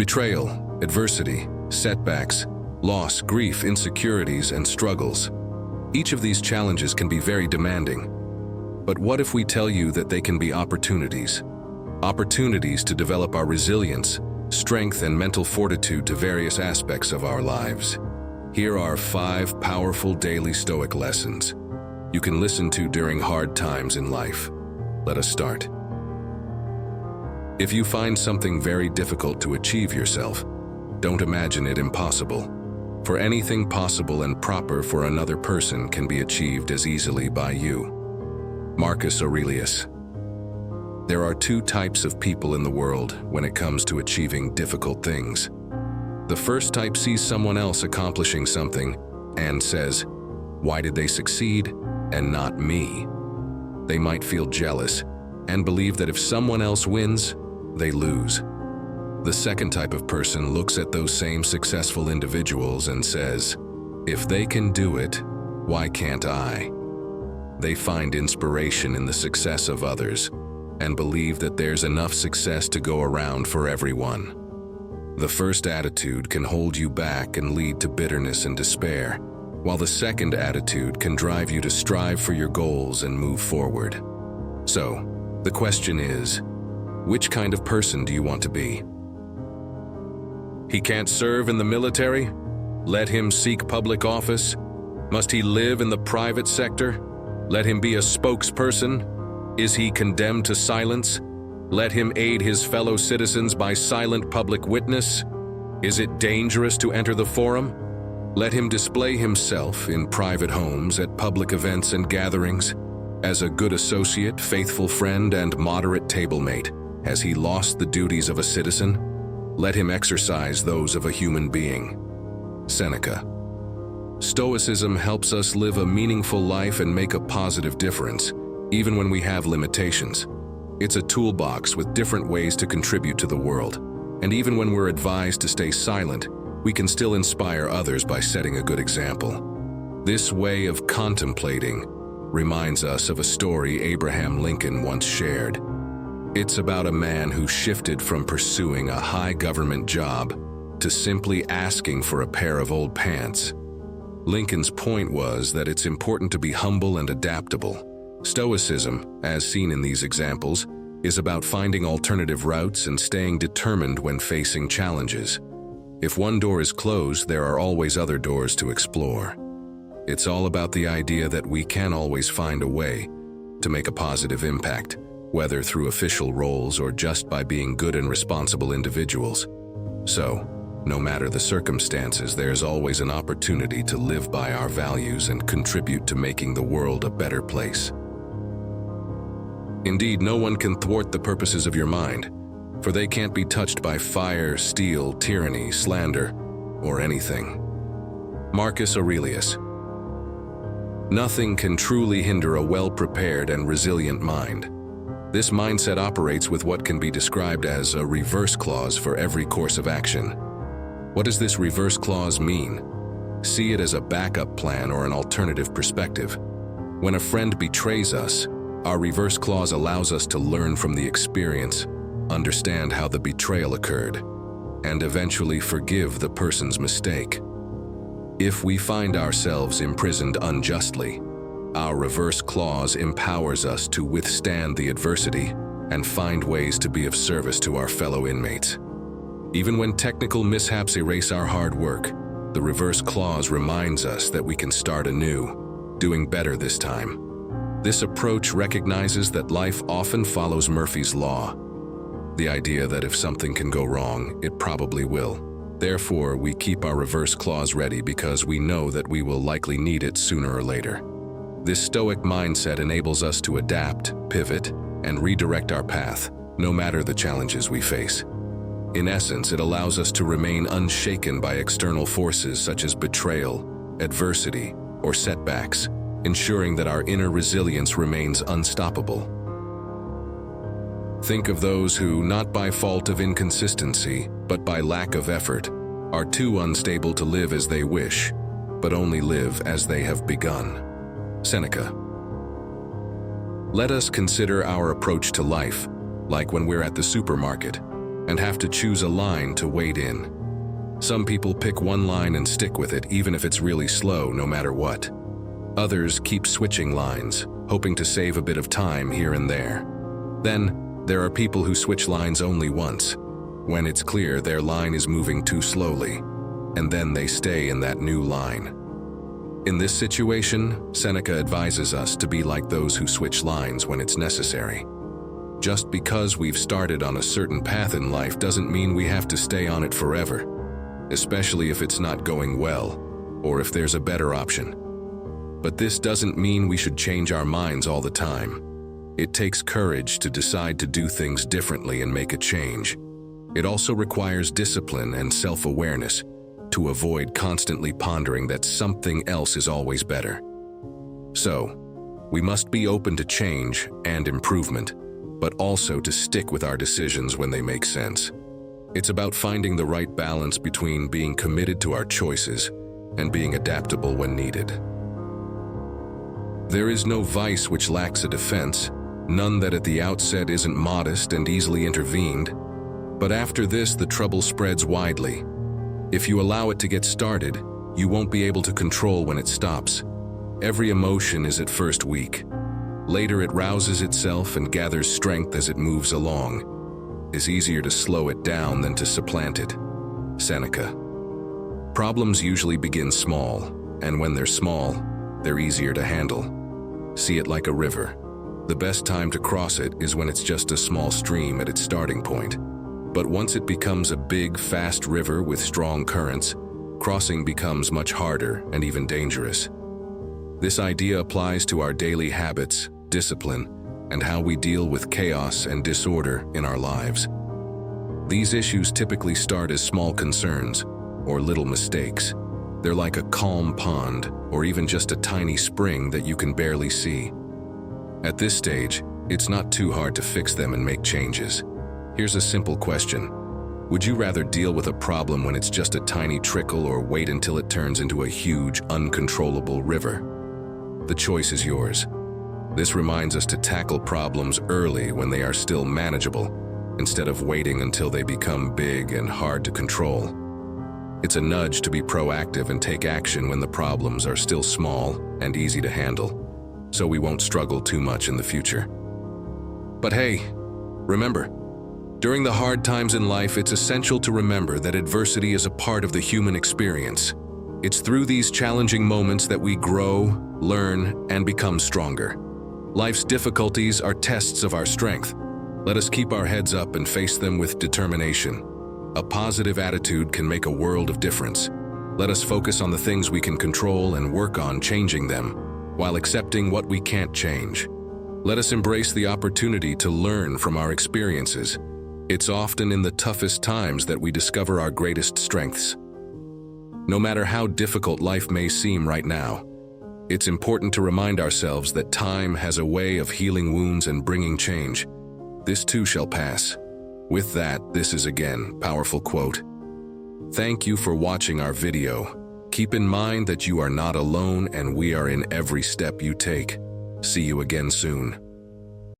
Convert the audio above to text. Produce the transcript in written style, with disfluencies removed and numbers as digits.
Betrayal, adversity, setbacks, loss, grief, insecurities, and struggles. Each of these challenges can be very demanding. But what if we tell you that they can be opportunities? Opportunities to develop our resilience, strength, and mental fortitude to various aspects of our lives. Here are 5 powerful daily Stoic lessons you can listen to during hard times in life. Let us start. If you find something very difficult to achieve yourself, don't imagine it impossible. For anything possible and proper for another person can be achieved as easily by you. Marcus Aurelius. There are 2 types of people in the world when it comes to achieving difficult things. The first type sees someone else accomplishing something and says, "Why did they succeed and not me?" They might feel jealous and believe that if someone else wins, they lose. The second type of person looks at those same successful individuals and says, "If they can do it, why can't I?" They find inspiration in the success of others and believe that there's enough success to go around for everyone. The first attitude can hold you back and lead to bitterness and despair, while the second attitude can drive you to strive for your goals and move forward. So, the question is, which kind of person do you want to be? He can't serve in the military? Let him seek public office. Must he live in the private sector? Let him be a spokesperson. Is he condemned to silence? Let him aid his fellow citizens by silent public witness. Is it dangerous to enter the forum? Let him display himself in private homes, at public events and gatherings. As a good associate, faithful friend, and moderate tablemate, has he lost the duties of a citizen? Let him exercise those of a human being. Seneca. Stoicism helps us live a meaningful life and make a positive difference, even when we have limitations. It's a toolbox with different ways to contribute to the world. And even when we're advised to stay silent, we can still inspire others by setting a good example. This way of contemplating reminds us of a story Abraham Lincoln once shared. It's about a man who shifted from pursuing a high government job to simply asking for a pair of old pants. Lincoln's point was that it's important to be humble and adaptable. Stoicism, as seen in these examples, is about finding alternative routes and staying determined when facing challenges. If one door is closed, there are always other doors to explore. It's all about the idea that we can always find a way to make a positive impact, whether through official roles or just by being good and responsible individuals. So, no matter the circumstances, there's always an opportunity to live by our values and contribute to making the world a better place. Indeed, no one can thwart the purposes of your mind, for they can't be touched by fire, steel, tyranny, slander, or anything. Marcus Aurelius. Nothing can truly hinder a well-prepared and resilient mind. This mindset operates with what can be described as a reverse clause for every course of action. What does this reverse clause mean? See it as a backup plan or an alternative perspective. When a friend betrays us, our reverse clause allows us to learn from the experience, understand how the betrayal occurred, and eventually forgive the person's mistake. If we find ourselves imprisoned unjustly, our reverse clause empowers us to withstand the adversity and find ways to be of service to our fellow inmates. Even when technical mishaps erase our hard work, the reverse clause reminds us that we can start anew, doing better this time. This approach recognizes that life often follows Murphy's Law, the idea that if something can go wrong, it probably will. Therefore, we keep our reverse clause ready because we know that we will likely need it sooner or later. This Stoic mindset enables us to adapt, pivot, and redirect our path, no matter the challenges we face. In essence, it allows us to remain unshaken by external forces such as betrayal, adversity, or setbacks, ensuring that our inner resilience remains unstoppable. Think of those who, not by fault of inconsistency, but by lack of effort, are too unstable to live as they wish, but only live as they have begun. Seneca. Let us consider our approach to life, like when we're at the supermarket. and have to choose a line to wade in. Some people pick one line and stick with it even if it's really slow no matter what. Others keep switching lines, hoping to save a bit of time here and there. Then, there are people who switch lines only once, when it's clear their line is moving too slowly, and then they stay in that new line. In this situation, Seneca advises us to be like those who switch lines when it's necessary. Just because we've started on a certain path in life doesn't mean we have to stay on it forever, especially if it's not going well, or if there's a better option. But this doesn't mean we should change our minds all the time. It takes courage to decide to do things differently and make a change. It also requires discipline and self-awareness to avoid constantly pondering that something else is always better. So, we must be open to change and improvement, but also to stick with our decisions when they make sense. It's about finding the right balance between being committed to our choices and being adaptable when needed. There is no vice which lacks a defense, none that at the outset isn't modest and easily intervened. But after this, the trouble spreads widely. If you allow it to get started, you won't be able to control when it stops. Every emotion is at first weak. Later it rouses itself and gathers strength as it moves along. It's easier to slow it down than to supplant it. Seneca. Problems usually begin small, and when they're small, they're easier to handle. See it like a river. The best time to cross it is when it's just a small stream at its starting point. But once it becomes a big, fast river with strong currents, crossing becomes much harder and even dangerous. This idea applies to our daily habits, discipline, and how we deal with chaos and disorder in our lives. These issues typically start as small concerns or little mistakes. They're like a calm pond or even just a tiny spring that you can barely see. At this stage, it's not too hard to fix them and make changes. Here's a simple question. Would you rather deal with a problem when it's just a tiny trickle or wait until it turns into a huge, uncontrollable river? The choice is yours. This reminds us to tackle problems early when they are still manageable, instead of waiting until they become big and hard to control. It's a nudge to be proactive and take action when the problems are still small and easy to handle, so we won't struggle too much in the future. But hey, remember, during the hard times in life, it's essential to remember that adversity is a part of the human experience. It's through these challenging moments that we grow, learn, and become stronger. Life's difficulties are tests of our strength. Let us keep our heads up and face them with determination. A positive attitude can make a world of difference. Let us focus on the things we can control and work on changing them, while accepting what we can't change. Let us embrace the opportunity to learn from our experiences. It's often in the toughest times that we discover our greatest strengths. No matter how difficult life may seem right now, it's important to remind ourselves that time has a way of healing wounds and bringing change. This too shall pass. With that, this is again, powerful quote. Thank you for watching our video. Keep in mind that you are not alone and we are in every step you take. See you again soon.